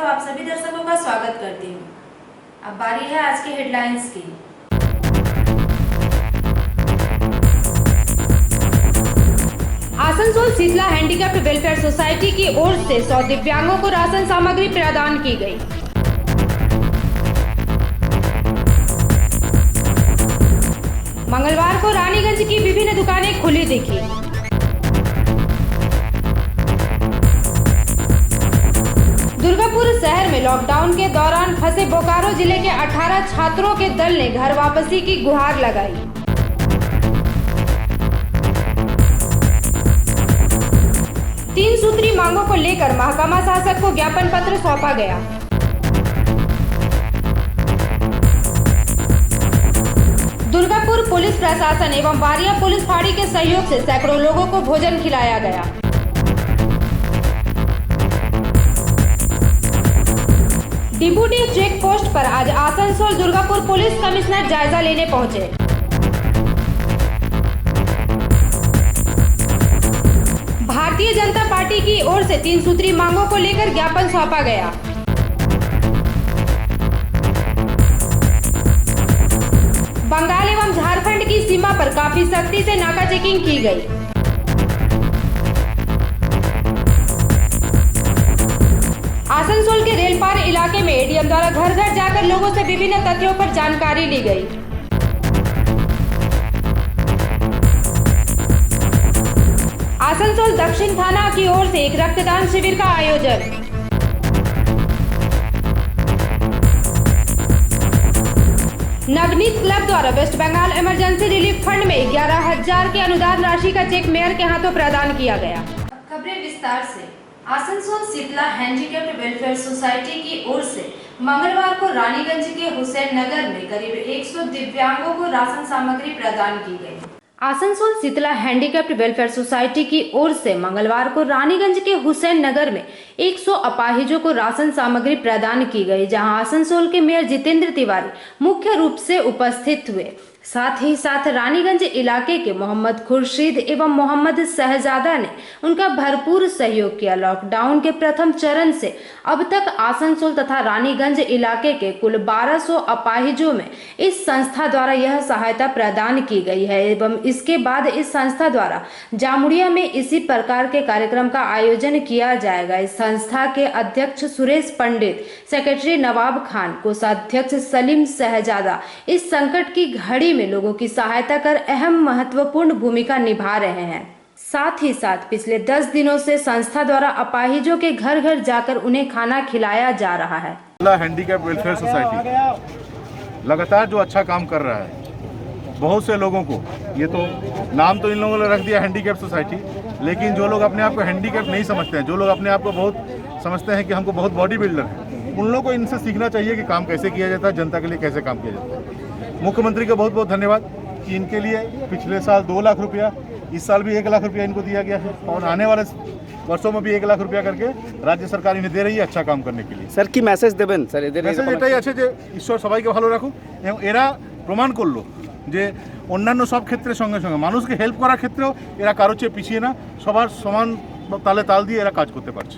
साहब आप सभी दर्शकों का स्वागत करती हूँ। अब बारी है आज के हेडलाइंस की। Asansol Shitala handicapped welfare society की ओर से 100 दिव्यांगों को राशन सामग्री प्रदान की गई। मंगलवार को रानीगंज की विभिन्न दुकानें खुली दिखी। दुर्गापुर शहर में लॉकडाउन के दौरान फंसे बोकारो जिले के 18 छात्रों के दल ने घर वापसी की गुहार लगाई। तीन सूत्री मांगों को लेकर महकमा शासक को ज्ञापन पत्र सौंपा गया। दुर्गापुर पुलिस प्रशासन एवं वारिया पुलिस फाड़ी के सहयोग से सैकड़ों लोगों को भोजन खिलाया गया। डिबूटी चेक पोस्ट पर आज आसनसोल दुर्गापुर पुलिस कमिश्नर जायजा लेने पहुंचे। भारतीय जनता पार्टी की ओर से 3 सूत्री मांगों को लेकर ज्ञापन सौंपा गया। बंगाल एवं झारखंड की सीमा पर काफी सख्ती से नाका चेकिंग की गई। आसनसोल के रेलपार इलाके में एडीएम द्वारा घर घर जाकर लोगों से विभिन्न तथ्यों पर जानकारी ली गई। आसनसोल दक्षिण थाना की ओर से एक रक्तदान शिविर का आयोजन। नवनीत क्लब द्वारा West Bengal emergency relief fund में 11,000 के अनुदान राशि का चेक मेयर के हाथों प्रदान किया गया। खबरें विस्तार से। Asansol Shitala handicapped welfare society की ओर से मंगलवार को रानीगंज के हुसैन नगर में करीब 100 दिव्यांगों को राशन सामग्री प्रदान की गई। Asansol Shitala handicapped welfare society की ओर से मंगलवार को रानीगंज के हुसैन नगर में 100 अपाहिजों को राशन सामग्री प्रदान की गई, जहां आसनसोल के मेयर जितेंद्र तिवारी मुख्य रूप से उपस्थित हुए। साथ ही साथ रानीगंज इलाके के मोहम्मद खुर्शीद एवं मोहम्मद शहजादा ने उनका भरपूर सहयोग किया। लॉकडाउन के प्रथम चरण से अब तक आसनसोल तथा रानीगंज इलाके के कुल 1200 अपाहिजों में इस संस्था द्वारा यह सहायता प्रदान की गई है एवं इसके बाद इस संस्था द्वारा जामुड़िया में इसी प्रकार के कार्यक्रम का आयोजन किया जाएगा। इस संस्था के अध्यक्ष सुरेश पंडित, सेक्रेटरी नवाब खान, कोषाध्यक्ष सलीम शहजादा इस संकट की घड़ी में लोगों की सहायता कर अहम महत्वपूर्ण भूमिका निभा रहे हैं। साथ ही साथ पिछले 10 दिनों से संस्था द्वारा अपाहिजों के घर घर जाकर उन्हें खाना खिलाया जा रहा है। हैंडीकैप वेलफेयर सोसाइटी लगातार जो अच्छा काम कर रहा है, बहुत से लोगों को, ये तो नाम तो इन लोगों ने रख दिया हैंडीकैप सोसाइटी, लेकिन जो लोग अपने आप को हैंडीकैप नहीं समझते हैं, जो लोग अपने आप को बहुत समझते हैं कि हमको बहुत बॉडी बिल्डर है, उन लोगों को इनसे सीखना चाहिए कि काम कैसे किया जाता है, जनता के लिए कैसे काम किया जाता है। मुख्यमंत्री का बहुत बहुत धन्यवाद कि इनके लिए पिछले साल 2 लाख रुपया, इस साल भी 1 लाख रुपया इनको दिया गया है और आने वाले वर्षों में भी 1 लाख रुपया करके राज्य सरकार इन्हें दे रही है अच्छा काम करने के लिए। सर की मैसेज देवें सर, মেসেজ এটাই আছে যে ঈশ্বর সবাইকে ভালো রাখুক এবং এরা প্রমাণ করলো যে অন্যান্য সব ক্ষেত্রের সঙ্গে সঙ্গে মানুষকে হেল্প করার ক্ষেত্রেও এরা কারোর চেয়ে পিছিয়ে না, সবার সমান তালে তাল দিয়ে এরা কাজ করতে পারছে।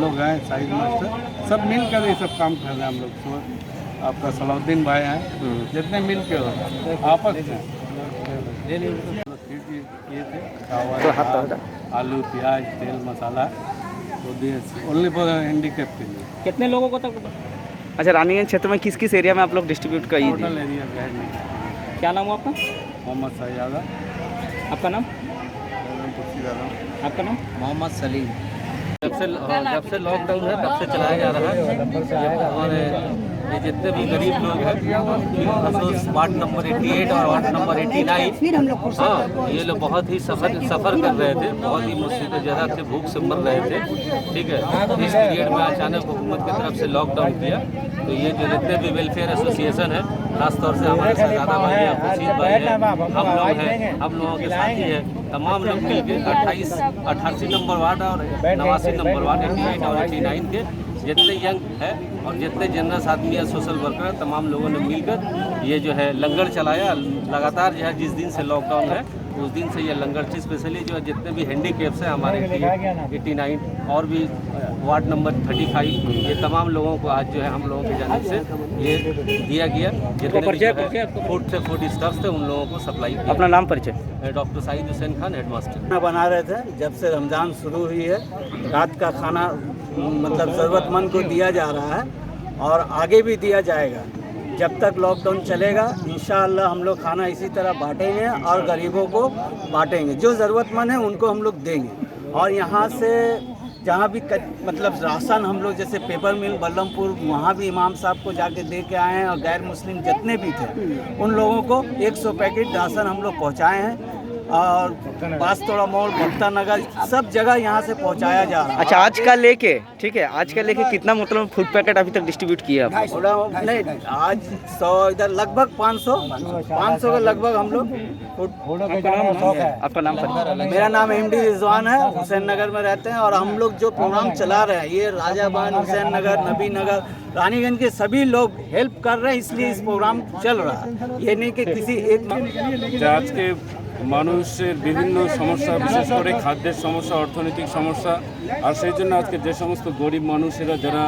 लोग हैं साइड मास्टर, सब मिलकर ये सब काम कर रहे हैं हम लोग। तो आपका सलाउद्दीन भाई हैं, जितने मिल के हो आपस में ये थे चावल, आलू, प्याज, तेल, मसाला, तो ओनली फॉर हैंडीकैप के लिए। कितने लोगों को तक? अच्छा, रानीगंज क्षेत्र में किस किस एरिया में आप लोग डिस्ट्रीब्यूट करिए? टोटल एरिया का है। क्या नाम है आपका? मोहम्मद शहजादा। आपका नाम? आपका नाम? मोहम्मद सलीम। जब से लॉकडाउन है तब से चलाया जा रहा है और ये जितने भी गरीब लोग हैं, वार्ड नंबर 88 और वार्ड नंबर 89, हाँ, ये लोग बहुत ही सफ़र कर रहे थे, बहुत ही मुश्किल ज़्यादा थे, भूख से मर रहे थे। ठीक है, इस पीरियड में अचानक हुकूमत की तरफ से लॉकडाउन किया, तो ये जो जितने भी वेलफेयर एसोसिएशन है, खासतौर से हमारे शहजादा भाई हैं, खुर्शीद भाई हैं, हम लोग हैं, हम लोगों के साथी हैं, तमाम लोग मिलकर 88 नंबर वार्ड और 89 नंबर वार्ड 88 और 89 के जितने यंग है और जितने जनरस आदमी है, सोशल वर्कर, तमाम लोगों ने मिलकर ये जो है लंगर चलाया। लगातार जो है जिस दिन से लॉकडाउन है उस दिन से ये लंगर स्पेशली जो जितने भी हैंडीकैप्स हैं हमारे 89 और भी वार्ड नंबर 35, ये तमाम लोगों को आज जो है हम लोगों की जानिब से ये दिया गया। जितने फूड से फूड स्टफ्स थे उन लोगों को सप्लाई किया। अपना नाम परिचय। Doctor Syed Hussain Khan, headmaster. खाना बना रहे थे जब से रमज़ान शुरू हुई है। रात का खाना मतलब ज़रूरतमंद को दिया जा रहा है और आगे भी दिया जाएगा। जब तक लॉकडाउन चलेगा इंशाअल्लाह हम लोग खाना इसी तरह बांटेंगे और गरीबों को बांटेंगे। जो ज़रूरतमंद है उनको हम लोग देंगे। और यहाँ से जहाँ भी मतलब राशन हम लोग जैसे पेपर मिल बल्लमपुर, वहाँ भी इमाम साहब को जाके दे के आए हैं और गैर मुस्लिम जितने भी थे उन लोगों को 100 पैकेट राशन हम लोग पहुँचाए हैं। और बास्तोड़ा मोड़, भक्ता नगर, सब जगह यहाँ से पहुँचाया जा रहा है। अच्छा, आज का लेके ठीक है, आज का लेके कितना मतलब फूड पैकेट अभी तक डिस्ट्रीब्यूट किया आपने? नहीं, आज 100 इधर लगभग 500 के लगभग हम लोग। आपका नाम परिचय। मेरा नाम MD रिजवान है, हुसैन नगर में रहते हैं। और हम लोग जो प्रोग्राम चला रहे हैं ये राजाबान, हुसैन नगर, नबी नगर, रानीगंज के सभी लोग हेल्प कर रहे हैं, इसलिए इस प्रोग्राम चल रहा है। ये नहीं कि किसी एक आज के মানুষের বিভিন্ন সমস্যা, বিশেষ করে খাদ্যের সমস্যা, অর্থনৈতিক সমস্যা, আর সেই জন্য আজকে যে সমস্ত গরিব মানুষেরা যারা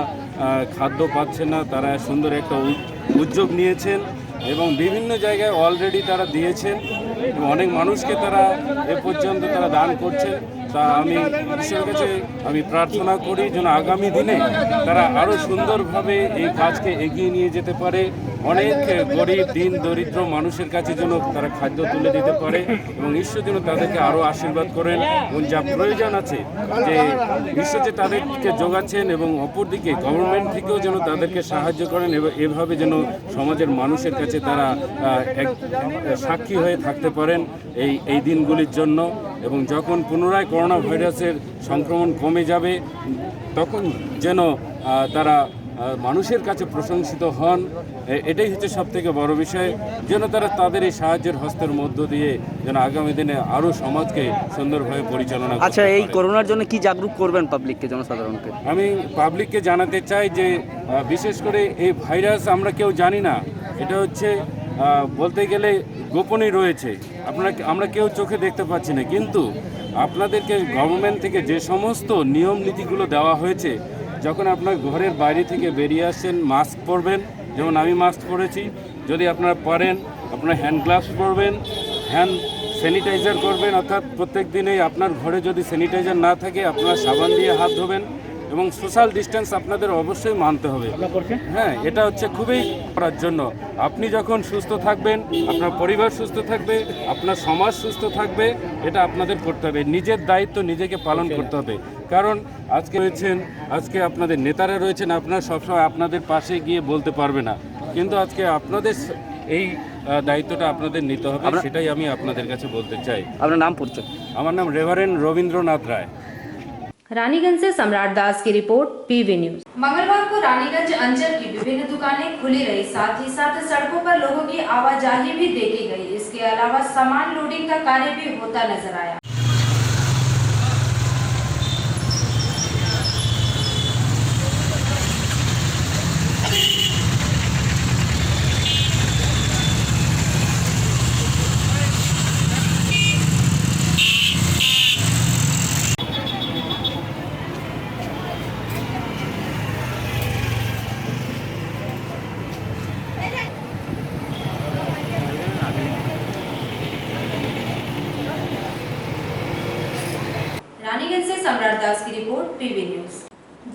খাদ্য পাচ্ছে না তারা সুন্দর একটা উদ্যোগ নিয়েছেন এবং বিভিন্ন জায়গায় অলরেডি তারা দিয়েছেন এবং অনেক মানুষকে তারা এ পর্যন্ত তারা দান করছেন। তা আমি ঈশ্বরের কাছে আমি প্রার্থনা করি যেন আগামী দিনে তারা আরও সুন্দরভাবে এই কাজকে এগিয়ে নিয়ে যেতে পারে। অনেক গরিব দিন দরিদ্র মানুষের কাছে যেন তারা খাদ্য তুলে দিতে পারে এবং ঈশ্বর যেন তাদেরকে আরও আশীর্বাদ করেন এবং যা প্রয়োজন আছে যে ঈশ্বর যে তাদেরকে যোগাচ্ছেন এবং অপরদিকে গভর্নমেন্ট থেকেও যেন তাদেরকে সাহায্য করেন এবং এভাবে যেন সমাজের মানুষের কাছে তারা সাক্ষী হয়ে থাকতে পারেন এই দিনগুলির জন্য। এবং যখন পুনরায় করোনা ভাইরাসের সংক্রমণ কমে যাবে তখন যেন তারা মানুষের কাছে প্রশংসিত হন। এটাই হচ্ছে সবথেকে বড় বিষয়, যেন তারা তাদের এই সাহায্যের হস্তের মধ্য দিয়ে যেন আগামী দিনে আরও সমাজকে সুন্দরভাবে পরিচালনা করতে আচ্ছা, এই পারে। করোনার জন্য কি জাগরুক করবেন পাবলিককে, জনসাধারণকে? আমি পাবলিককে জানাতে চাই যে বিশেষ করে এই ভাইরাস আমরা কেউ জানি না, এটা হচ্ছে বলতে গেলে গোপনই রয়েছে, আমরা কেউ চোখে দেখতে পাচ্ছি না, কিন্তু আপনাদেরকে গভর্নমেন্ট থেকে যে সমস্ত নিয়ম নীতিগুলো দেওয়া হয়েছে, যখন আপনার ঘরের বাইরে থেকে বেরিয়ে আসছেন মাস্ক পরবেন, যেমন আমি মাস্ক পরেছি, যদি আপনারা পারেন আপনারা হ্যান্ড গ্লাভস পরবেন, হ্যান্ড স্যানিটাইজার করবেন, অর্থাৎ প্রত্যেক দিনেই আপনার ঘরে যদি স্যানিটাইজার না থাকে আপনারা সাবান দিয়ে হাত ধোবেন এবং সোশ্যাল ডিস্টেন্স আপনাদের অবশ্যই মানতে হবে। হ্যাঁ, এটা হচ্ছে খুবই করার জন্য আপনি যখন সুস্থ থাকবেন আপনার পরিবার সুস্থ থাকবে, আপনার সমাজ সুস্থ থাকবে, এটা আপনাদের করতে হবে। নিজের দায়িত্ব নিজেকে পালন করতে হবে, কারণ আজকে রয়েছেন, আজকে আপনাদের নেতারা রয়েছেন, আপনারা সবসময় আপনাদের পাশে গিয়ে বলতে পারবে না, কিন্তু আজকে আপনাদের এই দায়িত্বটা আপনাদের নিতে হবে, সেটাই আমি আপনাদের কাছে বলতে চাই। আপনার নাম পরিচয়? আমার নাম রেভারেন্ড রবীন্দ্রনাথ রায়। रानीगंज से सम्राट दास की रिपोर्ट, PV न्यूज। मंगलवार को रानीगंज अंचल की विभिन्न दुकानें खुली रही, साथ ही साथ सड़कों पर लोगों की आवाजाही भी देखी गई। इसके अलावा सामान लोडिंग का कार्य भी होता नजर आया। रानीगंज से सम्राट दास की रिपोर्ट, PV न्यूज।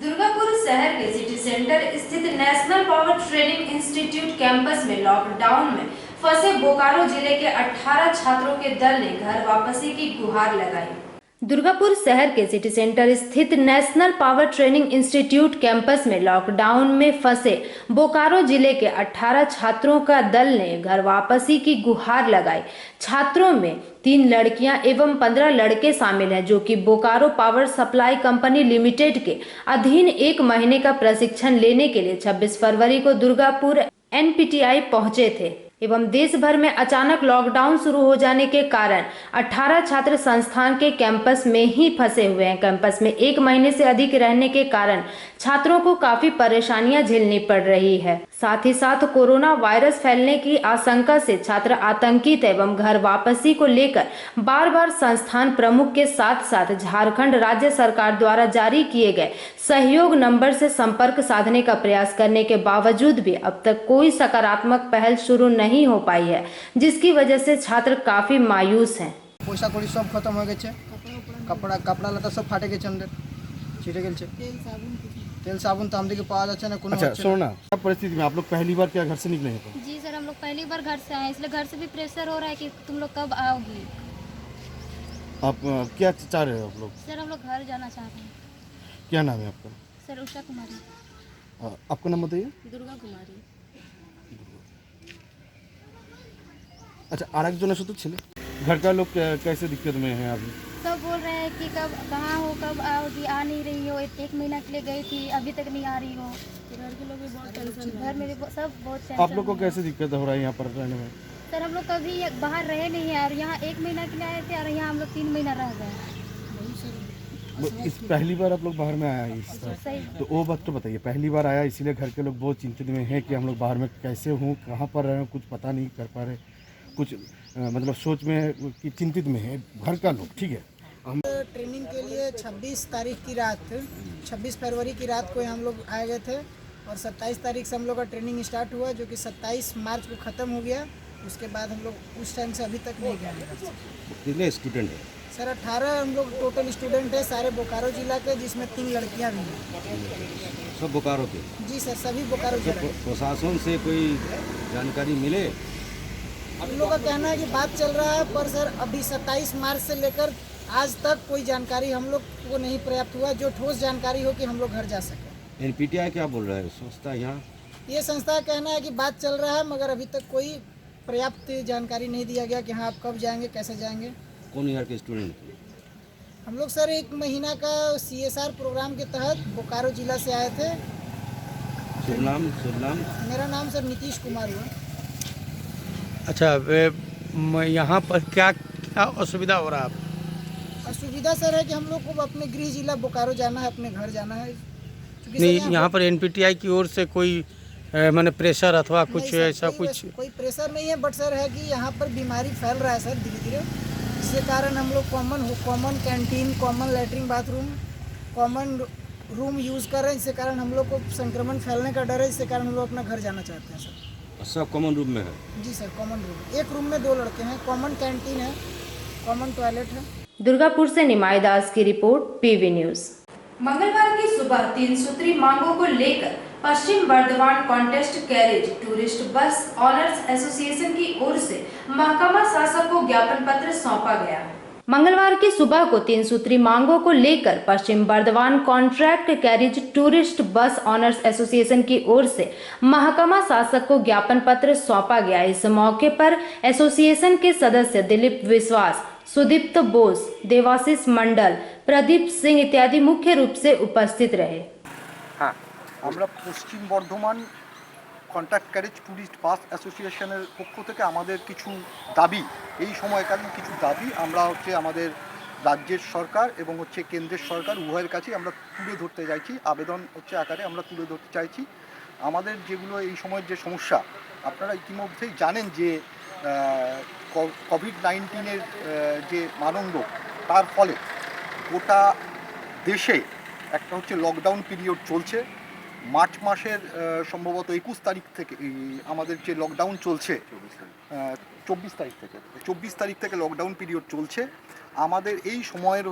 दुर्गापुर शहर के सिटी सेंटर स्थित national power training institute campus में लॉकडाउन में फंसे बोकारो जिले के 18 छात्रों के दल ने घर वापसी की गुहार लगाई। दुर्गापुर शहर के सिटी सेंटर स्थित national power training institute campus में लॉकडाउन में फंसे बोकारो जिले के 18 छात्रों का दल ने घर वापसी की गुहार लगाई। छात्रों में 3 लड़कियां एवं 15 लड़के शामिल हैं, जो कि Bokaro power supply company limited के अधीन 1 महीने का प्रशिक्षण लेने के लिए 26 फरवरी को दुर्गापुर NPTI पहुंचे थे। एवं देश भर में अचानक लॉकडाउन शुरू हो जाने के कारण 18 छात्र संस्थान के कैंपस में ही फंसे हुए हैं। कैंपस में 1 महीने से अधिक रहने के कारण छात्रों को काफी परेशानियां झेलनी पड़ रही है। साथ ही साथ कोरोना वायरस फैलने की आशंका से छात्र आतंकित एवं घर वापसी को लेकर बार बार संस्थान प्रमुख के साथ साथ झारखंड राज्य सरकार द्वारा जारी किए गए सहयोग नंबर से संपर्क साधने का प्रयास करने के बावजूद भी अब तक कोई सकारात्मक पहल शुरू नहीं हो पाई है, जिसकी वजह से छात्र काफी मायूस हैं। पैसा कौड़ी सब खत्म हो गए, कपड़ा लता सब फाटे गए, अंदर छिटे गए, तेल साबुन तो हमके पाওয়া যাচ্ছে না কোনো। अच्छा सुनो ना, क्या परिस्थिति में आप लोग पहली बार क्या घर से निकले हैं? जी सर, हम लोग पहली बार घर से आए, इसलिए घर से भी प्रेशर हो रहा है कि तुम लोग कब आओगी। आप क्या चाह रहे हो आप लोग? सर हम लोग घर जाना चाहते हैं। क्या नाम है आपका? सर उषा कुमारी। आपका नाम बताइए। दुर्गा कुमारी। अच्छा, আর একজনের সাথে ছিল। घर का लोग कैसे दिक्कत में हैं अभी? सब बोल रहे हैं कि कब कहाँ हो, कब आओगी, आ नहीं रही हो, 1 महीना के लिए गई थी, अभी तक नहीं आ रही हो। घर के लोग भी बहुत टेंशन, घर में भी सब बहुत टेंशन। आप लोग को कैसे दिक्कत हो रहा है यहाँ पर रहने में? सर हम लोग कभी बाहर रहे नहीं है और यहाँ 1 महीना के लिए आए थे और यहाँ हम लोग 3 महीना रह गए। इस पहली बार आप लोग बाहर में आया है इस तरह, सही। तो वो बात तो बताइए। पहली बार आया इसीलिए घर के लोग बहुत चिंतित में हैं कि हम लोग बाहर में कैसे हूँ, कहाँ पर रहे, कुछ पता नहीं कर पा रहे, कुछ मतलब सोच में कि चिंतित में है घर का लोग। ठीक है, हम ट्रेनिंग के लिए 26 तारीख की रात, 26 फरवरी की रात को हम लोग आए गए थे और 27 तारीख से हम लोग का ट्रेनिंग स्टार्ट हुआ, जो कि 27 मार्च को ख़त्म हो गया। उसके बाद हम लोग उस टाइम से अभी तक नहीं गए। कितने स्टूडेंट हैं? सर 18 हम लोग टोटल स्टूडेंट है, सारे बोकारो जिला के, जिसमें 3 लड़कियां भी हैं। सब बोकारो के? जी सर, सभी बोकारो जिला के। प्रशासन से कोई जानकारी मिले? हम लोग का कहना है कि बात चल रहा है, पर सर अभी 27 मार्च से लेकर आज तक कोई जानकारी हम लोग को नहीं प्राप्त हुआ, जो ठोस जानकारी हो कि हम लोग घर जा सकें। एनपीटीआई क्या बोल रहा है संस्था यहाँ? ये संस्था का कहना है कि बात चल रहा है, मगर अभी तक कोई पर्याप्त जानकारी नहीं दिया गया कि हाँ आप कब जाएंगे, कैसे जाएंगे। कौन ईयर के स्टूडेंट? हम लोग सर 1 महीना का CSR प्रोग्राम के तहत बोकारो जिला से आए थे। शुभ नाम? मेरा नाम सर नीतीश कुमार हुआ। अच्छा, यहाँ पर क्या क्या असुविधा हो रहा है? असुविधा सर है कि हम लोग को अपने गृह जिला बोकारो जाना है, अपने घर जाना है। नहीं, यहाँ पर NPTI की ओर से कोई माने प्रेशर अथवा कुछ ऐसा कुछ? कोई प्रेशर नहीं है, बट सर है कि यहाँ पर बीमारी फैल रहा है सर धीरे धीरे, जिसके कारण हम लोग common canteen, common latrine bathroom, common room use कर रहे हैं, जिसके कारण हम लोग को संक्रमण फैलने का डर है, जिसके कारण हम लोग अपना घर जाना चाहते हैं सर। सब कॉमन रूम में है? जी सर, कॉमन रूम, एक रूम में 2 लड़के हैं, कॉमन कैंटीन है, कॉमन टॉयलेट है। दुर्गापुर से निमाई दास की रिपोर्ट, PV न्यूज। मंगलवार की सुबह 3 सूत्री मांगों को लेकर Paschim Bardhaman contract carriage tourist bus owners association की ओर से महकमा शासक को ज्ञापन पत्र सौंपा गया है। मंगलवार की सुबह को 3 सूत्री मांगों को लेकर Paschim Bardhaman contract carriage tourist bus owners association की ओर से महकमा शासक को ज्ञापन पत्र सौंपा गया। इस मौके पर एसोसिएशन के सदस्य दिलीप विश्वास, सुदीप्त बोस, देवाशीष मंडल, प्रदीप सिंह इत्यादि मुख्य रूप से उपस्थित रहे। আমরা পশ্চিম Bardhaman contract carriage tourist bus অ্যাসোসিয়েশনের পক্ষ থেকে আমাদের কিছু দাবি, এই সময়কালীন কিছু দাবি আমরা আমাদের রাজ্যের সরকার এবং কেন্দ্রের সরকার উভয়ের কাছেই আমরা তুলে ধরতে চাইছি, আবেদন আকারে আমরা তুলে ধরতে চাইছি। আমাদের যেগুলো এই সময়ের যে সমস্যা, আপনারা ইতিমধ্যেই জানেন যে কোভিড-19 যে মানন্দ, তার ফলে গোটা দেশে একটা লকডাউন পিরিয়ড চলছে। মার্চ মাসের সম্ভবত 21 তারিখ থেকে আমাদের যে লকডাউন চলছে, 24 তারিখ থেকে লকডাউন পিরিয়ড চলছে। আমাদের এই সময়ের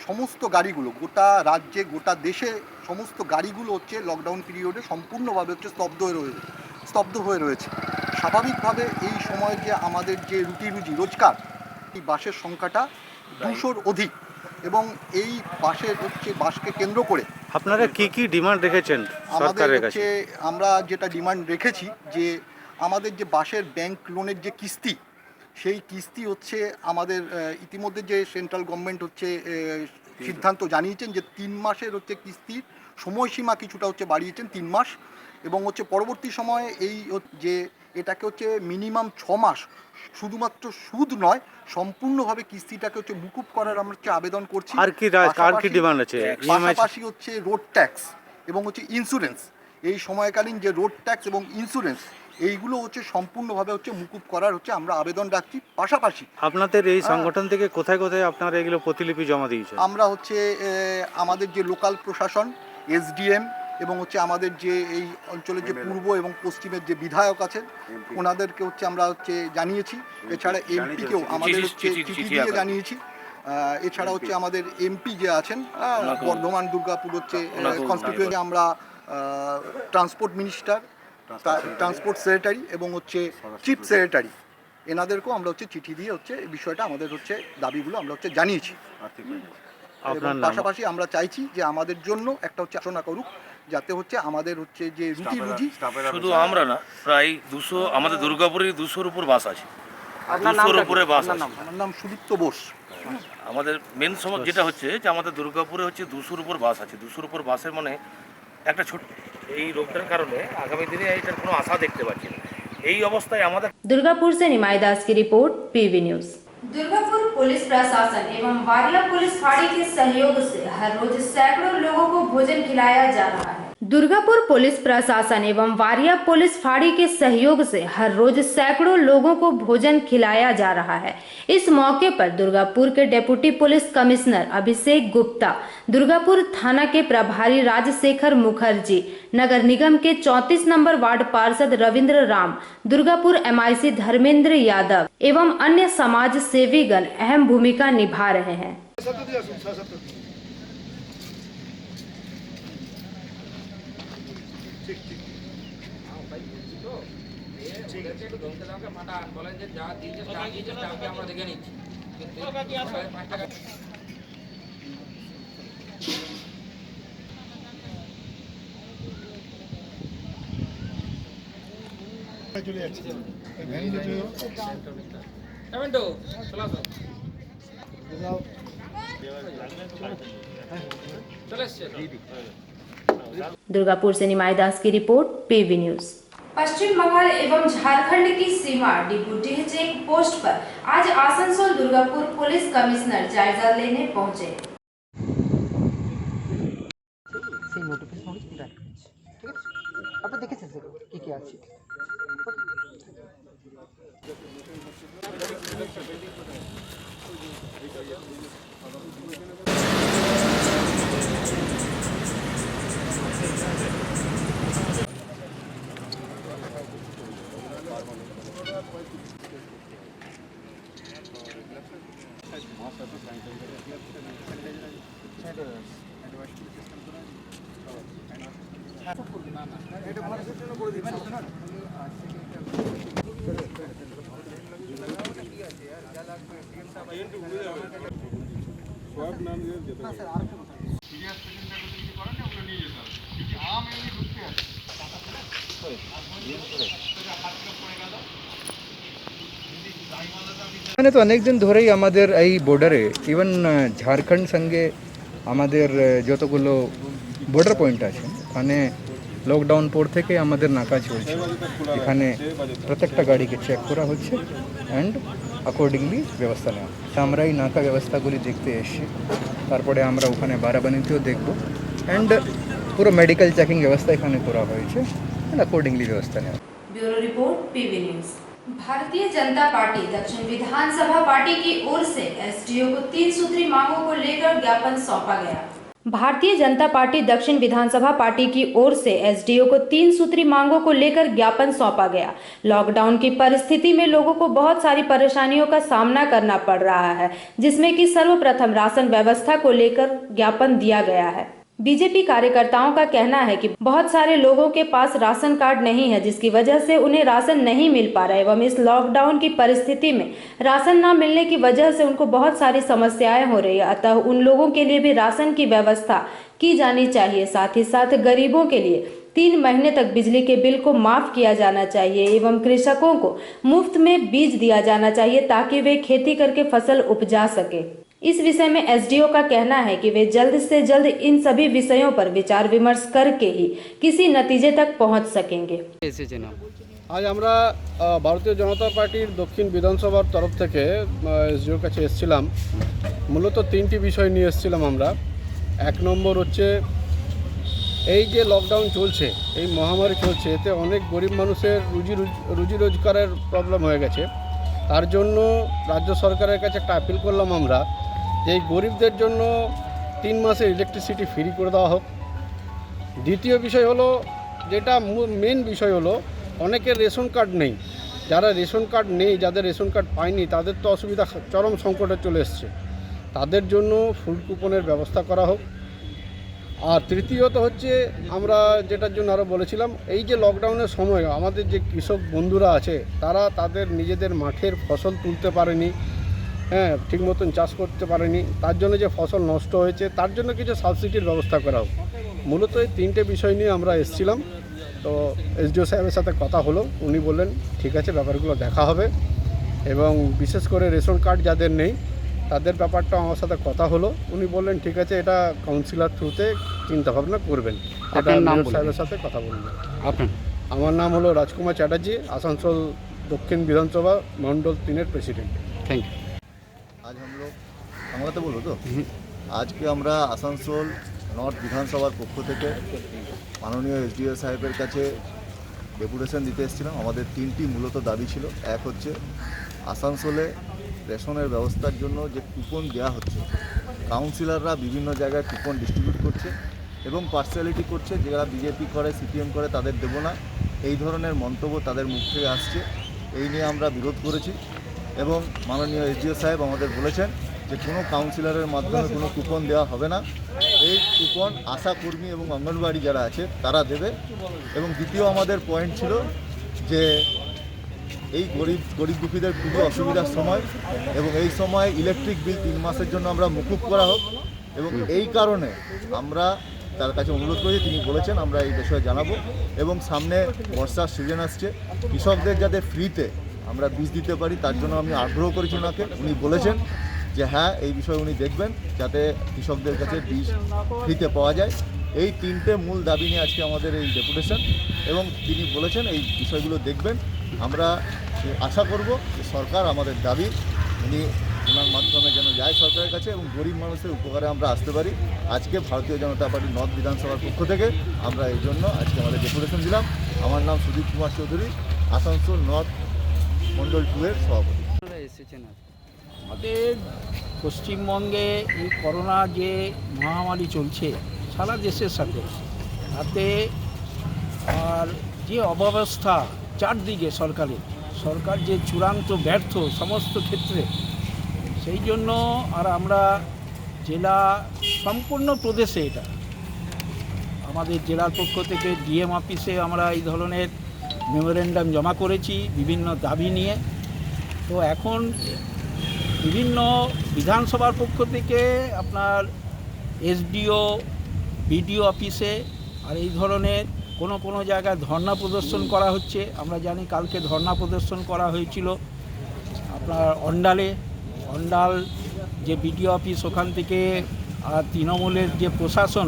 সমস্ত গাড়িগুলো গোটা রাজ্যে, গোটা দেশে সমস্ত গাড়িগুলো লকডাউন পিরিয়ডে সম্পূর্ণভাবে স্তব্ধ হয়ে রয়েছে। স্বাভাবিকভাবে এই সময় যে আমাদের যে রুটি রোজগার, এই বাসের সংখ্যাটা 200-র অধিক, এবং এই বাসকে কেন্দ্র করে আপনারা কি ডিমান্ড রেখেছেন সরকারের কাছে? আমরা যেটা ডিমান্ড রেখেছি যে আমাদের যে বাসের ব্যাংক লোনের যে কিস্তি, সেই কিস্তি আমাদের ইতিমধ্যে যে সেন্ট্রাল গভর্নমেন্ট সিদ্ধান্ত জানিয়েছেন যে 3 মাসের কিস্তির সময়সীমা কিছুটা হচ্ছে বাড়িয়েছেন 3 মাস, এবং হচ্ছে পরবর্তী সময়ে এই যে এটাকে হচ্ছে মিনিমাম 6 মাস শুধুমাত্র সুদ নয়, সম্পূর্ণভাবে কিস্তিটাকে হচ্ছে মুকুব করার আমরা হচ্ছে আবেদন করছি। আর কি ডিমান্ড আছে? পাশাপাশি হচ্ছে রোড ট্যাক্স এবং হচ্ছে ইন্স্যুরেন্স, এই সময়কালীন যে রোড ট্যাক্স এবং ইন্স্যুরেন্স এইগুলো হচ্ছে সম্পূর্ণভাবে হচ্ছে মুকুব করার হচ্ছে আমরা আবেদন রাখছি। পাশাপাশি আপনাদের এই সংগঠন থেকে কোথায় কোথায় আপনারা এগুলো প্রতিলিপি জমা দিয়েছেন? আমরা হচ্ছে আমাদের যে লোকাল প্রশাসন, এসডিএম এবং হচ্ছে আমাদের যে এই অঞ্চলের যে পূর্ব এবং পশ্চিমের যে বিধায়ক আছেন ওনাদেরকে হচ্ছে আমরা হচ্ছে জানিয়েছি। এছাড়া এমপিকেও আমাদের হচ্ছে চিঠি দিয়ে জানিয়েছি। এছাড়া হচ্ছে আমাদের এমপি যে আছেন বর্ধমান দুর্গাপুর হচ্ছে কনস্টিটিউয়েন্সি, আমরা ট্রান্সপোর্ট মিনিস্টার, ট্রান্সপোর্ট সেক্রেটারি এবং হচ্ছে চিফ সেক্রেটারি এনাদেরকেও আমরা হচ্ছে চিঠি দিয়ে হচ্ছে এই বিষয়টা আমাদের হচ্ছে দাবিগুলো আমরা হচ্ছে জানিয়েছি। এবং পাশাপাশি আমরা চাইছি যে আমাদের জন্য একটা হচ্ছে আলোচনা করুক, যাতে হচ্ছে আমাদের হচ্ছে যে রুজি শুধু আমরা না, প্রায় 200 আমাদের দুর্গাপুরে 200-র উপর বাস আছে। 200-র উপরে বাস আছে। আমার নাম সুদীপ্ত বোস। আমাদের মেন সমস্যা যেটা হচ্ছে যে আমাদের দুর্গাপুরে হচ্ছে 200-র উপর বাস আছে। 200-র উপর বাসের মানে একটা ছোট এই রোগটার কারণে আগামী দিনে এটার কোনো আশা দেখতে পাচ্ছি না। এই অবস্থায় আমাদের दुर्गापुर से निमाई दास की report, PV news. Durgapur police प्रशासन एवं वारिया पुलिस फाड़ी के सहयोग से हर रोज सैकड़ों लोगों को भोजन खिलाया जा रहा है। दुर्गापुर पुलिस प्रशासन एवं वारिया पुलिस फाड़ी के सहयोग से हर रोज सैकड़ों लोगों को भोजन खिलाया जा रहा है। इस मौके पर दुर्गापुर के deputy police commissioner Abhishek Gupta, Durgapur थाना के प्रभारी राजशेखर मुखर्जी, नगर निगम के 34 नंबर वार्ड पार्षद रविंद्र राम, दुर्गापुर MIC धर्मेंद्र यादव एवं अन्य समाज सेवीगण अहम भूमिका निभा रहे हैं। दुर्गापुर से निमाई दास की रिपोर्ट, पीवी न्यूज। पश्चिम बंगाल एवं झारखंड की सीमा डिबूडीह चेक पोस्ट पर आज आसनसोल दुर्गापुर पुलिस कमिश्नर जायजा लेने पहुंचे। মানে তো অনেকদিন ধরেই আমাদের এই বর্ডারে ইভেন ঝাড়খণ্ড সঙ্গে আমাদের যতগুলো বর্ডার পয়েন্ট আছে ওখানে লকডাউন পর থেকে আমাদের নাকা চলছে। এখানে প্রত্যেকটা গাড়িকে চেক করা হচ্ছে অ্যান্ড অ্যাকর্ডিংলি ব্যবস্থা নেওয়া। আমরা এই নাকা ব্যবস্থাগুলি দেখতে এসেছি, তারপরে আমরা ওখানে বারাবানিতেও দেখব অ্যান্ড পুরো মেডিকেল চেকিং ব্যবস্থা এখানে করা হয়েছে অ্যান্ড অ্যাকর্ডিংলি ব্যবস্থা নেওয়া। Bureau report, PV news. Bharatiya Janata party दक्षिण विधानसभा पार्टी की ओर से एसडीओ को 3 सूत्री मांगों को लेकर ज्ञापन सौंपा गया। भारतीय जनता पार्टी दक्षिण विधानसभा पार्टी की ओर से एसडीओ को 3 सूत्री मांगों को लेकर ज्ञापन सौंपा गया। लॉकडाउन की परिस्थिति में लोगों को बहुत सारी परेशानियों का सामना करना पड़ रहा है, जिसमें कि सर्वप्रथम राशन व्यवस्था को लेकर ज्ञापन दिया गया है। बीजेपी कार्यकर्ताओं का कहना है कि बहुत सारे लोगों के पास राशन कार्ड नहीं है, जिसकी वजह से उन्हें राशन नहीं मिल पा रहा है एवं इस लॉकडाउन की परिस्थिति में राशन न मिलने की वजह से उनको बहुत सारी समस्याएं हो रही है। अतः उन लोगों के लिए भी राशन की व्यवस्था की जानी चाहिए। साथ ही साथ गरीबों के लिए 3 महीने तक बिजली के बिल को माफ किया जाना चाहिए एवं कृषकों को मुफ्त में बीज दिया जाना चाहिए ताकि वे खेती करके फसल उपजा सके। इस विषय में एसडीओ का कहना है कि वे जल्द से जल्द इन सभी विषयों पर विचार विमर्श करके ही किसी नतीजे तक पहुंच सकेंगे। আজ আমরা ভারতীয় জনতা পার্টির দক্ষিণ বিধানসভার তরফ থেকে এসডিওর কাছে এসেছিলাম। মূলত তিনটি বিষয় নিয়ে এসেছিলাম আমরা। এক নম্বর হচ্ছে এই যে লকডাউন চলছে, এই মহামারী চলছে, এতে অনেক গরিব মানুষের রুজি রোজগারের প্রবলেম হয়ে গেছে। তার জন্য রাজ্য সরকারের কাছে একটা আপিল করলাম আমরা যে এই গরিবদের জন্য 3 মাসের ইলেকট্রিসিটি ফ্রি করে দেওয়া হোক। দ্বিতীয় বিষয় হলো, যেটা মেন বিষয় হলো, অনেকের রেশন কার্ড নেই। যারা রেশন কার্ড নেই, যাদের রেশন কার্ড পায়নি, তাদের তো অসুবিধা, চরম সংকটে চলে এসছে। তাদের জন্য ফুড কুপনের ব্যবস্থা করা হোক। আর তৃতীয়ত হচ্ছে, আমরা যেটার জন্য আরও বলেছিলাম, এই যে লকডাউনের সময় আমাদের যে কৃষক বন্ধুরা আছে, তারা তাদের নিজেদের মাঠের ফসল তুলতে পারেনি, ঠিক মতন চাষ করতে পারেনি, তার জন্য যে ফসল নষ্ট হয়েছে, তার জন্য কিছু সাবসিডির ব্যবস্থা করা হোক। মূলত এই তিনটে বিষয় নিয়ে আমরা এসেছিলাম। তো এসডিও সাহেবের সাথে কথা হলো, উনি বললেন ঠিক আছে, ব্যাপারগুলো দেখা হবে, এবং বিশেষ করে রেশন কার্ড যাদের নেই তাদের ব্যাপারটা আমার সাথে কথা হলো। উনি বললেন ঠিক আছে, এটা কাউন্সিলর থ্রুতে চিন্তাভাবনা করবেন। আপনার নাম সাহেবের সাথে কথা বলবেন। আপনার? আমার নাম হলো রাজকুমার চ্যাটার্জি, আসানসোল দক্ষিণ বিধানসভা মন্ডল 3-এর প্রেসিডেন্ট। Thank you. आज हम लोग বাংলাতে বলবো তো, আজকে আমরা আসানসোল নর্থ বিধানসভার পক্ষ থেকে মাননীয় এসডিও সাহেবের কাছে ডেপুটেশন দিতে এসেছিলাম। আমাদের 3টি মূলত দাবি ছিল। এক হচ্ছে আসানসোলে রেশনের ব্যবস্থার জন্য যে কুপন দেওয়া হচ্ছে, কাউন্সিলররা বিভিন্ন জায়গায় কুপন ডিস্ট্রিবিউট করছে এবং পার্সিয়ালিটি করছে, যারা বিজেপি করে, সিপিএম করে, তাদের দেবো না, এই ধরনের মন্তব্য তাদের মুখ থেকে আসছে। এই নিয়ে আমরা বিরোধ করেছি এবং মাননীয় এসডিও সাহেব আমাদের বলেছেন যে কোনো কাউন্সিলরের মাধ্যমে কোনো কুপন দেওয়া হবে না। এই কুপন আশাকর্মী এবং অঙ্গনবাড়ি যারা আছে তারা দেবে। এবং দ্বিতীয় আমাদের পয়েন্ট ছিল যে এই গরিব দুঃখীদের খুবই অসুবিধার সময়, এবং এই সময় ইলেকট্রিক বিল 3 মাসের জন্য আমরা মুকুব করা হোক। এবং এই কারণে আমরা তার কাছে অনুরোধ করেছি, তিনি বলেছেন আমরা এই বিষয়ে জানাবো। এবং সামনে বর্ষার সিজন আসছে, কৃষকদের যাতে ফ্রিতে আমরা বীজ দিতে পারি, তার জন্য আমি আগ্রহ করেছি ওনাকে। উনি বলেছেন যে হ্যাঁ, এই বিষয়ে উনি দেখবেন যাতে কৃষকদের কাছে বীজ ফ্রিতে পাওয়া যায়। এই 3টে মূল দাবি নিয়ে আজকে আমাদের এই ডেপুটেশন, এবং তিনি বলেছেন এই বিষয়গুলো দেখবেন। আমরা আশা করব যে সরকার আমাদের দাবি ওনার মাধ্যমে যেন যায় সরকারের কাছে, এবং গরিব মানুষের উপকারে আমরা আসতে পারি। আজকে ভারতীয় জনতা পার্টি নর্থ বিধানসভার পক্ষ থেকে আমরা এই জন্য আজকে আমাদের ডেপুটেশন দিলাম। আমার নাম সুদীপ কুমার চৌধুরী, আসানসোল নর্থ মন্ডল 2-এর সভাপতি। আমাদের পশ্চিমবঙ্গে এই করোনা যে মহামারী চলছে সারা দেশের সাথে, তাতে আর যে অব্যবস্থা চারদিকে সরকার যে চূড়ান্ত ব্যর্থ সমস্ত ক্ষেত্রে, সেই জন্য আর আমরা জেলা সম্পূর্ণ প্রদেশে এটা আমাদের জেলার পক্ষ থেকে ডিএম অফিসে আমরা এই ধরনের মেমোরেন্ডাম জমা করেছি বিভিন্ন দাবি নিয়ে। তো এখন বিভিন্ন বিধানসভার পক্ষ থেকে আপনার এসডিও, বিডিও অফিসে আর এই ধরনের কোনো জায়গায় ধর্ণা প্রদর্শন করা হচ্ছে। আমরা জানি কালকে ধর্ণা প্রদর্শন করা হয়েছিল আপনার অন্ডাল যে বিডিও অফিস, ওখান থেকে আর তৃণমূলের যে প্রশাসন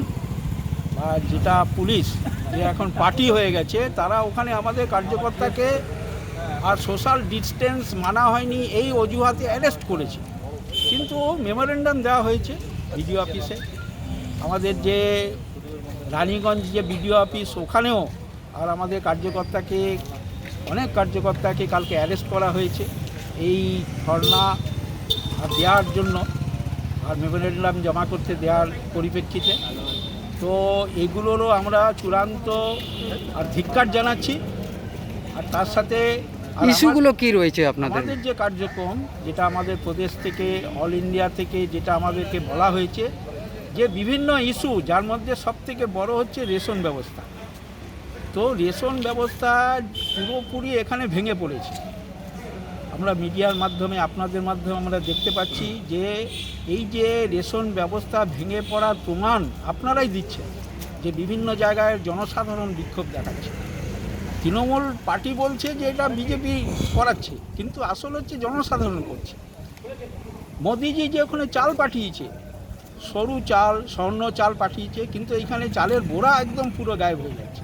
বা যেটা পুলিশ, যে এখন পার্টি হয়ে গেছে, তারা ওখানে আমাদের কার্যকর্তাকে আর সোশ্যাল ডিস্টেন্স মানা হয়নি এই অজুহাতে অ্যারেস্ট করেছে। কিন্তু মেমোরেন্ডাম দেওয়া হয়েছে বিডিও অফিসে। আমাদের যে রানীগঞ্জ যে বিডিও অফিস, ওখানেও আর আমাদের অনেক কার্যকর্তাকে কালকে অ্যারেস্ট করা হয়েছে এই ধর্ণা দেওয়ার জন্য আর মেমোরেন্ডাম জমা করতে দেওয়ার পরিপ্রেক্ষিতে। তো এগুলোরও আমরা চূড়ান্ত আর ধিক্কার জানাচ্ছি। আর তার সাথে ইস্যুগুলো কি রয়েছে আপনাদের? আমাদের যে কার্যক্রম, যেটা আমাদের প্রদেশ থেকে, অল ইন্ডিয়া থেকে যেটা আমাদেরকে বলা হয়েছে, যে বিভিন্ন ইস্যু, যার মধ্যে সবথেকে বড় হচ্ছে রেশন ব্যবস্থা। তো রেশন ব্যবস্থা পুরোপুরি এখানে ভেঙে পড়েছে। আমরা মিডিয়ার মাধ্যমে, আপনাদের মাধ্যমে আমরা দেখতে পাচ্ছি যে এই যে রেশন ব্যবস্থা ভেঙে পড়ার প্রমাণ আপনারাই দিচ্ছেন, যে বিভিন্ন জায়গায় জনসাধারণ বিক্ষোভ দেখাচ্ছে। তৃণমূল পার্টি বলছে যে এটা বিজেপি করাচ্ছে, কিন্তু আসল হচ্ছে জনসাধারণ করছে। মোদিজি যে ওখানে চাল পাঠিয়েছে, সরু চাল, স্বর্ণ চাল পাঠিয়েছে, কিন্তু এইখানে চালের বোরা একদম পুরো গায়েব হয়ে যাচ্ছে।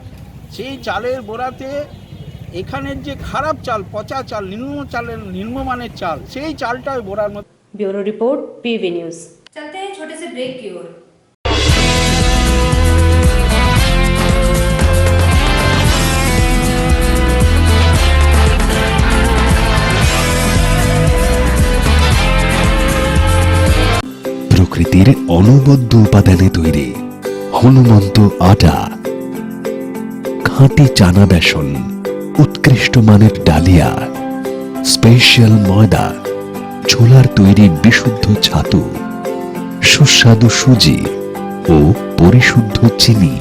সেই চালের বোরাতে এখানের যে খারাপ চাল, পচা চাল, নিম্নমানের চাল, সেই চালটা ওই বোরার মধ্যে। Bureau report PV news. चलते हैं छोटे से ब्रेक की ओर। প্রকৃতির অনবদ্য উপাদানে তৈরি হনুমন্ত আটা, খাঁটি চানা বেসন, উৎকৃষ্ট মানের ডালিয়া, স্পেশাল ময়দা, ছোলার তৈরি বিশুদ্ধ ছাতু, সুস্বাদু সুজি ও পরিশুদ্ধ চিনি,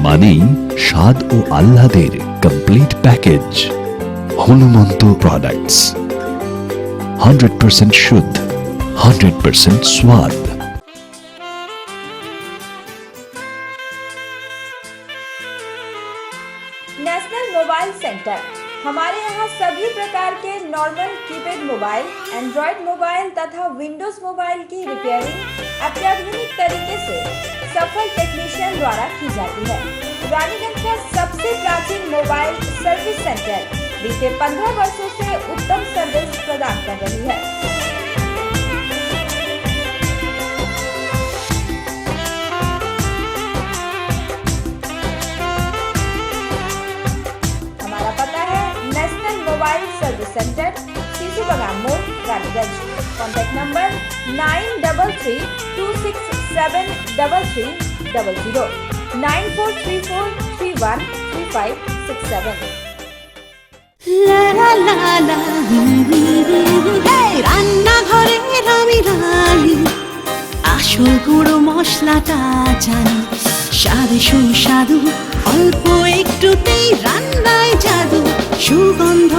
মানেই স্বাদ ও আহ্লাদের কমপ্লিট প্যাকেজ। হনুমন্ত প্রোডাক্টস 100% শুদ্ধ, 100% स्वाद। नेशनल मोबाइल सेंटर, हमारे यहाँ सभी प्रकार के normal keypad mobile, Android mobile तथा विंडोज मोबाइल की रिपेयरिंग अत्याधुनिक तरीके से सफल टेक्नीशियन द्वारा की जाती है। रानीगंज का सबसे प्राचीन मोबाइल सर्विस सेंटर बीते 15 वर्षों से उत्तम सर्विस प्रदान कर रही है। हमारा पता है national mobile service centre, CC बगान मोड़, रानीगंज। Contact number 9332673300, 9434313567। রান্নাঘরের আমি রানী, আসল গুঁড়ো মশলাটা জানি, স্বাদে সুস্বাদু অল্প একটুতেই রান্নায় জাদু, সুগন্ধ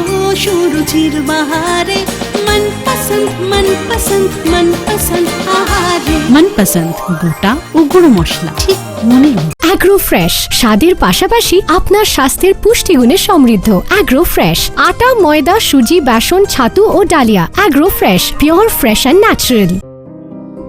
সুরুচির বাহারে मनपसंद मनपसंद मनपसंद आहारे मनपसंद গোটা ও গুঁড়ো মশলা ঠিক মনে। অ্যাগ্রো ফ্রেশ স্বাদের পাশাপাশি আপনার স্বাস্থ্যের পুষ্টিগুণে সমৃদ্ধ। অ্যাগ্রো ফ্রেশ আটা, ময়দা, সুজি, বেসন, ছাতু ও ডালিয়া। Agro fresh pure, fresh and natural.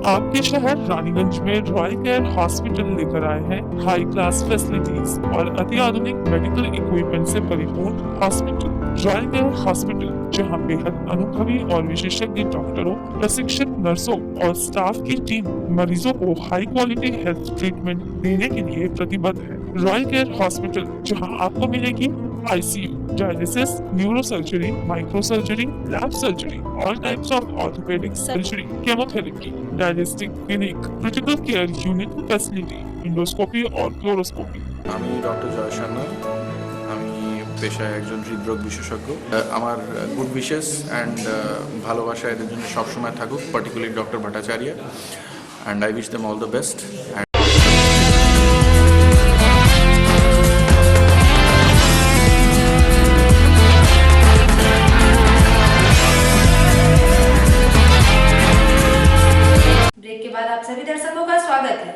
आपके शहर रानीगंज में रॉयल केयर हॉस्पिटल लेकर आए हैं हाई क्लास फैसिलिटीज और अति आधुनिक मेडिकल इक्विपमेंट से परिपूर्ण हॉस्पिटल। रॉयल केयर हॉस्पिटल जहां बेहद अनुभवी और विशेषज्ञ डॉक्टरों, प्रशिक्षित नर्सों और स्टाफ की टीम मरीजों को हाई क्वालिटी हेल्थ ट्रीटमेंट देने के लिए प्रतिबद्ध है। रॉयल केयर हॉस्पिटल जहां आपको मिलेगी ICU, dialysis, neuro surgery, micro surgery, lab surgery, all types of orthopaedic surgery, chemotherapy, diagnostic clinic, critical care unit facility, endoscopy और क्लोरोस्कोपी। আমি ডক্টর জয় সান্যাল, আমি পেশায় একজন হৃদরোগ বিশেষজ্ঞ। আমার গুড উইশেস অ্যান্ড ভালোবাসা এদের জন্য সবসময় থাকুক, particularly doctor Bhattacharya, and I wish them all the best. Break के बाद आप सभी दर्शकों का स्वागत है।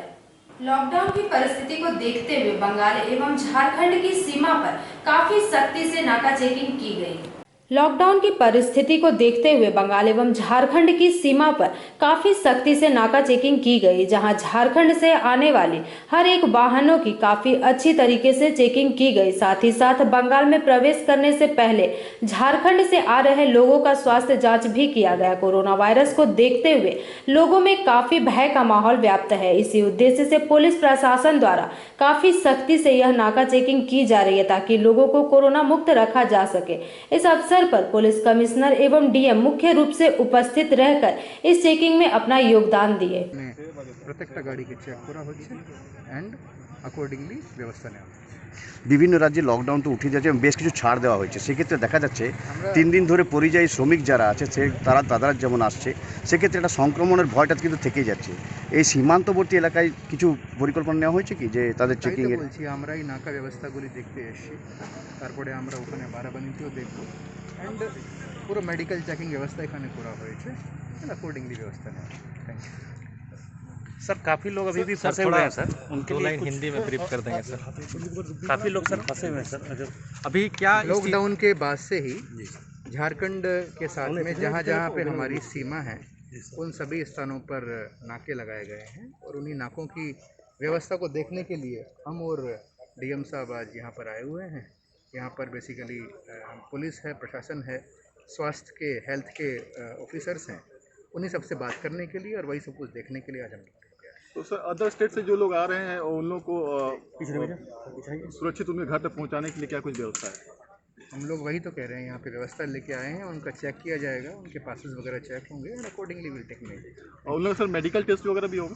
लॉकडाउन की परिस्थिति को देखते हुए बंगाल एवं झारखंड की सीमा पर काफी सख्ती से नाका चेकिंग की गई। लॉकडाउन की परिस्थिति को देखते हुए बंगाल एवं झारखंड की सीमा पर काफी सख्ती से नाका चेकिंग की गई, जहां झारखंड से आने वाले हर एक वाहनों की काफी अच्छी तरीके से चेकिंग की गई। साथ ही साथ बंगाल में प्रवेश करने से पहले झारखंड से आ रहे लोगों का स्वास्थ्य जांच भी किया गया। कोरोना वायरस को देखते हुए लोगों में काफी भय का माहौल व्याप्त है। इसी उद्देश्य से पुलिस प्रशासन द्वारा काफी सख्ती से यह नाका चेकिंग की जा रही है, ताकि लोगों को कोरोना मुक्त रखा जा सके। इस अवसर पर पुलिस कमिश्नर एवं डीएम मुख्य रूप से उपस्थित रहकर इस चेकिंग में अपना योगदान दिए। প্রত্যেকটা গাড়িকে চেক করা হচ্ছে এন্ড অ্যাকর্ডিংলি ব্যবস্থা নেওয়া হচ্ছে। বিভিন্ন রাজ্যে লকডাউন তো উঠে যাচ্ছে এবং বেশ কিছু ছাড় দেওয়া হয়েছে। সেক্ষেত্রে দেখা যাচ্ছে 3 দিন ধরে পরিযায়ী শ্রমিক যারা আছে তারা যেমন আসছে, সেক্ষেত্রে একটা সংক্রমণের ভয়টা কিন্তু থেকেই যাচ্ছে। এই সীমান্তবর্তী এলাকায় কিছু পরিকল্পনা নেওয়া হয়েছে কি, যে তাদের চেকিং এর? বলছি আমরা এই নাকা ব্যবস্থাগুলি দেখতে এসেছি, তারপরে আমরা ওখানে বারাবানিতেও দেখব এন্ড পুরো মেডিকেল চেকিং ব্যবস্থা এখানে করা হয়েছে এন্ড অ্যাকর্ডিংলি ব্যবস্থা নেওয়া। Thank you sir. काफ़ी लोग अभी भी फंसे हुए हैं सर, उनके लिए हिंदी में ब्रीफ कर देंगे सर। काफ़ी लोग सर फंसे हुए हैं सर। अभी क्या लॉकडाउन के बाद से ही झारखंड के साथ में जहाँ जहाँ पे हमारी सीमा है उन सभी स्थानों पर नाके लगाए गए हैं और उन्हीं नाकों की व्यवस्था को देखने के लिए हम और डीएम साहब आज यहाँ पर आए हुए हैं। यहाँ पर बेसिकली पुलिस है, प्रशासन है, स्वास्थ्य के, हेल्थ के ऑफिसर्स हैं, उन्हीं सबसे बात करने के लिए और वही सब कुछ देखने के लिए आज हम। तो सर अदर स्टेट से जो लोग आ रहे हैं और उन लोगों को सुरक्षित उनके घर तक पहुँचाने के लिए क्या कुछ व्यवस्था है? हम लोग वही तो कह रहे हैं, यहाँ पे व्यवस्था लेके आए हैं, उनका चेक किया जाएगा, उनके पासेस वगैरह चेक होंगे and accordingly will take measures. और उन लोग सर मेडिकल टेस्ट वगैरह भी होगा?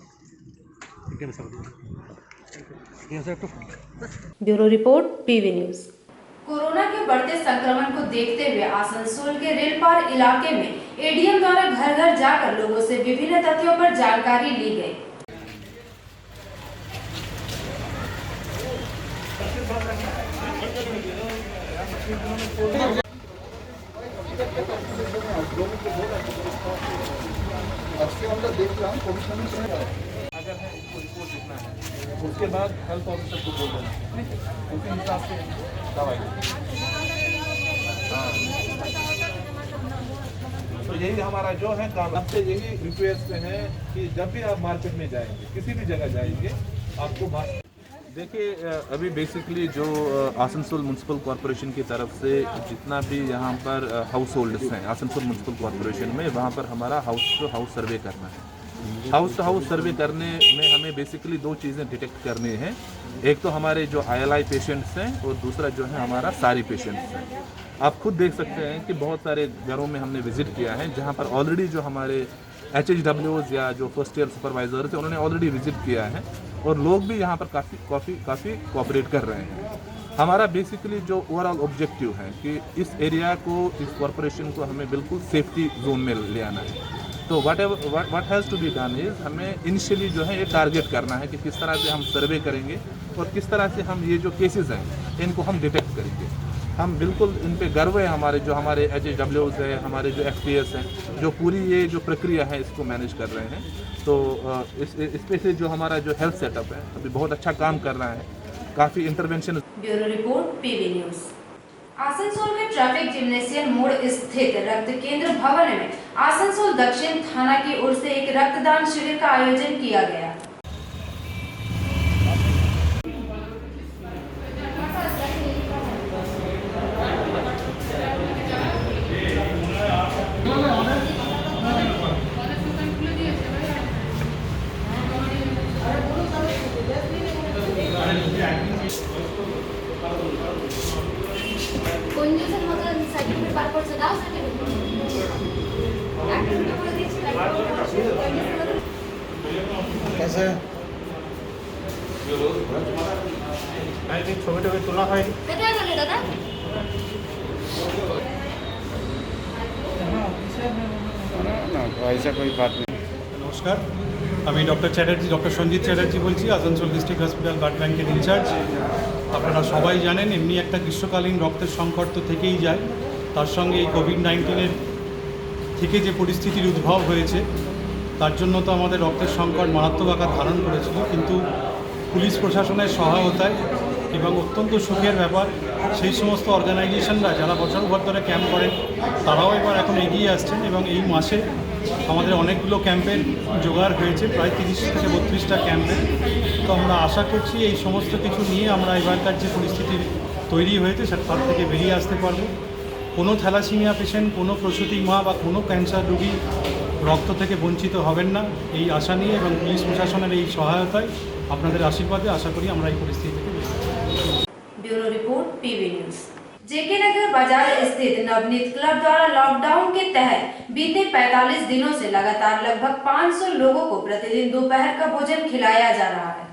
Bureau report PV news. Corona के बढ़ते संक्रमण को देखते हुए आसनसोल के रेल पार इलाके में एडीएम द्वारा घर घर जाकर लोगों से विभिन्न तथ्यों पर जानकारी ली गई। उसके बाद हेल्थ ऑफिसर को बोल देना, उसके हिसाब से दवाई। तो यही हमारा जो है काम, आपसे यही रिक्वेस्ट है कि जब भी आप मार्केट में जाएंगे, किसी भी जगह जाएंगे, आपको मास्क। देखिए, अभी बेसिकली जो आसनसोल म्यूनसिपल कॉरपोरेशन की तरफ से जितना भी यहाँ पर हाउस होल्ड्स हैं आसनसोल म्यूनसिपल कॉरपोरेशन में, वहाँ पर हमारा हाउस टू हाउस सर्वे करना है। हाउस टू हाउस सर्वे करने में हमें बेसिकली दो चीज़ें डिटेक्ट करनी है। एक तो हमारे जो ILI पेशेंट्स हैं और दूसरा जो है हमारा सारी पेशेंट्स हैं। आप खुद देख सकते हैं कि बहुत सारे घरों में हमने विजिट किया है जहाँ पर ऑलरेडी जो हमारे HHWs या जो फर्स्ट ईयर सुपरवाइजर्स हैं उन्होंने ऑलरेडी विजिट किया है और लोग भी यहाँ पर काफ़ी कोऑपरेट कर रहे हैं। हमारा बेसिकली जो ओवरऑल ऑब्जेक्टिव है कि इस एरिया को, इस कॉरपोरेशन को हमें बिल्कुल सेफ्टी जोन में ले आना है। तो what has to be done is हमें इनिशियली जो है ये टारगेट करना है कि किस तरह से हम सर्वे करेंगे और किस तरह से हम ये जो केसेस हैं इनको हम डिटेक्ट करेंगे। हम बिल्कुल इन पे गर्व है, हमारे HHWs है, हमारे जो FPS हैं, जो पूरी ये जो प्रक्रिया है इसको मैनेज कर रहे हैं। तो इस पे से जो हमारा जो हेल्थ सेटअप है अभी बहुत अच्छा काम कर रहा है, काफ़ी intervention. Bureau report PV news. Asansol में ट्रैफिक जिम्नेशियम मोड़ स्थित रक्त केंद्र भवन में आसनसोल दक्षिण थाना की ओर से एक रक्तदान शिविर का आयोजन किया गया। कैसे ছবি টবি তোলা হয় ऐसा कोई बात नहीं। নমস্কার, আমি ডক্টর সঞ্জিত চ্যাটার্জি বলছি, আসানসোল ডিস্ট্রিক্ট হসপিটাল ব্লাড ব্যাংকের ইনচার্জ। আপনারা সবাই জানেন এমনি একটা গ্রীষ্মকালীন রক্তের সংকট তো থেকেই যায়, তার সঙ্গে এই কোভিড-19 থেকে যে পরিস্থিতির উদ্ভব হয়েছে তার জন্য তো আমাদের রক্তের সংকট মারাত্মক আকার ধারণ করেছিল। কিন্তু পুলিশ প্রশাসনের সহায়তায় এবং অত্যন্ত সুখের ব্যাপার সেই সমস্ত অর্গানাইজেশনরা যারা বছরভর ধরে ক্যাম্প করেন তারাও এবার এখন এগিয়ে আসছেন এবং এই মাসে আমাদের অনেকগুলো ক্যাম্পের জোগাড় হয়েছে, প্রায় 30 থেকে 32টা ক্যাম্পে। তো আমরা আশা করছি এই সমস্ত কিছু নিয়ে আমরা এবারকার যে পরিস্থিতি তৈরি হয়েছে তার থেকে বেরিয়ে আসতে পারব। কোনো থ্যালাসেমিয়া পেশেন্ট, কোনো প্রসূতি মা বা কোনো ক্যান্সার রোগী রক্ত থেকে বঞ্চিত হবেন না, এই আশা নিয়ে এবং পুলিশ প্রশাসনের এই সহায়তায় আপনাদের আশীর্বাদে আশা করি আমরা এই পরিস্থিতি থেকে বেরিয়ে আসব। Bureau report PV news. JK Nagar बाजार स्थित नवनीत क्लब द्वारा लॉकडाउन के तहत बीते 45 दिनों से लगातार लगभग 500 लोगों को प्रतिदिन दोपहर का भोजन खिलाया जा रहा है।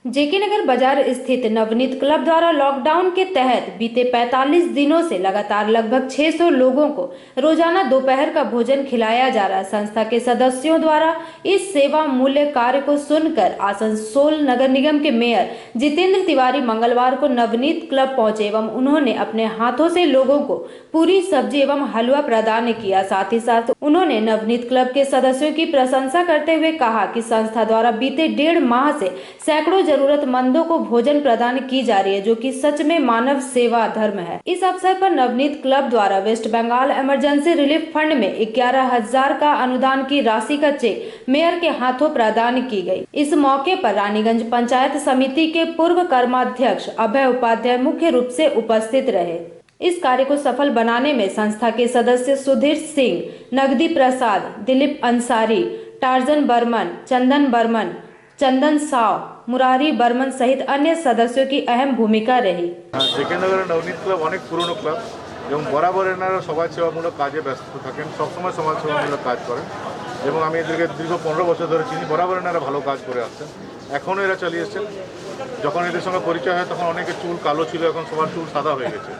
जेके नगर बाजार स्थित नवनीत क्लब द्वारा लॉकडाउन के तहत बीते 45 दिनों से लगातार लगभग 600 लोगों को रोजाना दोपहर का भोजन खिलाया जा रहा है। संस्था के सदस्यों द्वारा इस सेवा मूल्य कार्य को सुनकर आसनसोल नगर निगम के मेयर जितेंद्र तिवारी मंगलवार को नवनीत क्लब पहुंचे एवं उन्होंने अपने हाथों से लोगों को पूरी सब्जी एवं हलवा प्रदान किया। साथ ही साथ उन्होंने नवनीत क्लब के सदस्यों की प्रशंसा करते हुए कहा कि संस्था द्वारा बीते 1.5 माह से सैकड़ों जरूरतमंदों को भोजन प्रदान की जा रही है, जो कि सच में मानव सेवा धर्म है। इस अवसर पर नवनीत क्लब द्वारा West Bengal emergency relief fund में 11,000 का अनुदान की राशि का चेक मेयर के हाथों प्रदान की गई। इस मौके पर रानीगंज पंचायत समिति के पूर्व कर्माध्यक्ष अभय उपाध्याय मुख्य रूप से उपस्थित रहे। इस कार्य को सफल बनाने में संस्था के सदस्य सुधीर सिंह, नगदी प्रसाद, दिलीप अंसारी, टार्जन बर्मन, चंदन बर्मन, चंदन साव, मुरारी बर्मन सहित अन्य सदस्यों की अहम भूमिका रही। जेकेनगर नवनीत क्लब अनेक पुरानो क्लब এবং বরাবর এনারা সমাজ সেবামূলক কাজে ব্যস্ত থাকেন, সবসময় সমাজ সেবামূলক কাজ করেন এবং আমি এদেরকে দীর্ঘ 15 বছর ধরে চিনি। বরাবর এনারা ভালো কাজ করে আসছেন, এখনও এরা চালিয়ে এসছেন। যখন এদের সঙ্গে পরিচয় হয় তখন অনেকের চুল কালো ছিল, এখন সবার চুল সাদা হয়ে গেছে,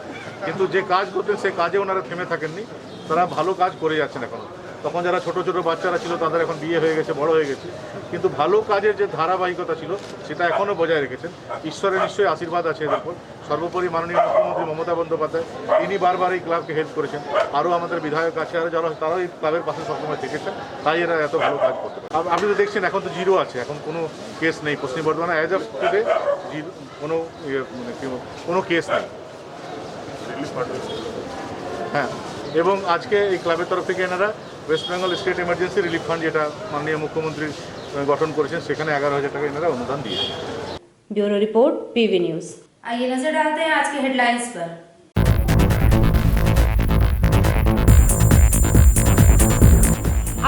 কিন্তু যে কাজ করতেন সে কাজে ওনারা থেমে থাকেননি, তারা ভালো কাজ করে যাচ্ছেন এখনও। তখন যারা ছোট ছোট বাচ্চারা ছিল তাদের এখন বিয়ে হয়ে গেছে, বড় হয়ে গেছে, কিন্তু ভালো কাজের যে ধারাবাহিকতা ছিল সেটা এখনও বজায় রেখেছেন। ঈশ্বরের নিশ্চয়ই আশীর্বাদ আছে এদের উপর। সর্বোপরি মাননীয় মুখ্যমন্ত্রী মমতা বন্দ্যোপাধ্যায় তিনি বারবার এই ক্লাবকে হেল্প করেছেন, আরও আমাদের বিধায়ক আছে, আরও যারা তারাও এই ক্লাবের পাশে সবসময় থেকেছেন, তাই এরা এত ভালো কাজ করতে পারে। আপনি তো দেখছেন এখন তো জিরো আছে, এখন কোনো কেস নেই পশ্চিম বর্ধমানে, অ্যাজ অফ টুডে কোনো কেস নেই। হ্যাঁ, এবং আজকে এই ক্লাবের তরফ থেকে এনারা West Bengal state emergency relief fund যেটা মাননীয় মুখ্যমন্ত্রী গঠন করেছেন সেখানে 11,000 টাকা এনারা অনুদান দিয়েছেন। Bureau report PV news. आइए नजर डालते हैं आज के हेडलाइंस पर।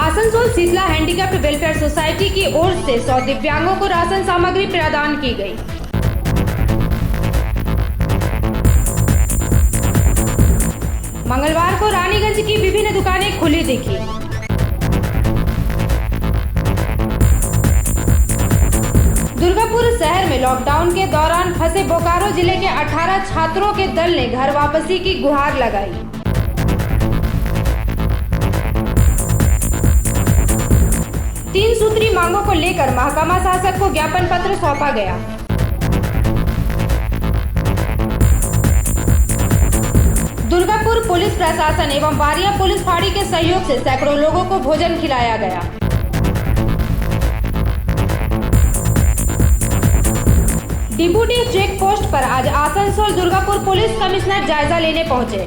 Asansol Shitala handicapped welfare society की ओर से 100 दिव्यांगों को राशन सामग्री प्रदान की गई। मंगलवार को रानीगंज की विभिन्न दुकानें खुली दिखी। दुर्गापुर शहर में लॉकडाउन के दौरान फंसे बोकारो जिले के 18 छात्रों के दल ने घर वापसी की गुहार लगाई। तीन सूत्री मांगों को लेकर महकमा शासक को ज्ञापन पत्र सौंपा गया। दुर्गापुर पुलिस प्रशासन एवं बारिया पुलिस फाड़ी के सहयोग से सैकड़ों लोगों को भोजन खिलाया गया। डिबूटी चेक पोस्ट पर आज आसनसोल दुर्गापुर पुलिस कमिश्नर जायजा लेने पहुंचे।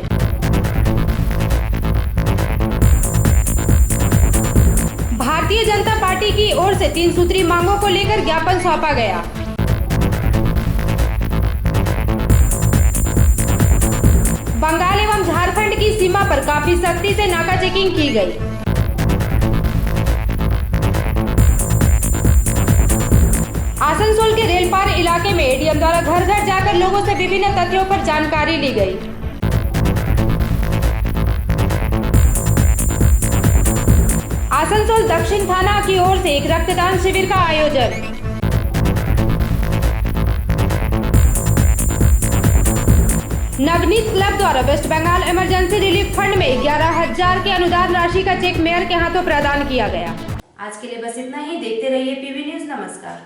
भारतीय जनता पार्टी की ओर से 3 सूत्री मांगों को लेकर ज्ञापन सौंपा गया। बंगाल एवं झारखंड की सीमा पर काफी सख्ती से नाका चेकिंग की गई। आसनसोल के रेलपार इलाके में एडीएम द्वारा घर घर जाकर लोगों से विभिन्न तथ्यों पर जानकारी ली गई। आसनसोल दक्षिण थाना की ओर से एक रक्तदान शिविर का आयोजन। नवनीत क्लब द्वारा West Bengal emergency relief fund में 11,000 के अनुदान राशि का चेक मेयर के हाथों प्रदान किया गया। आज के लिए बस इतना ही। देखते रहिए पीवी न्यूज। नमस्कार।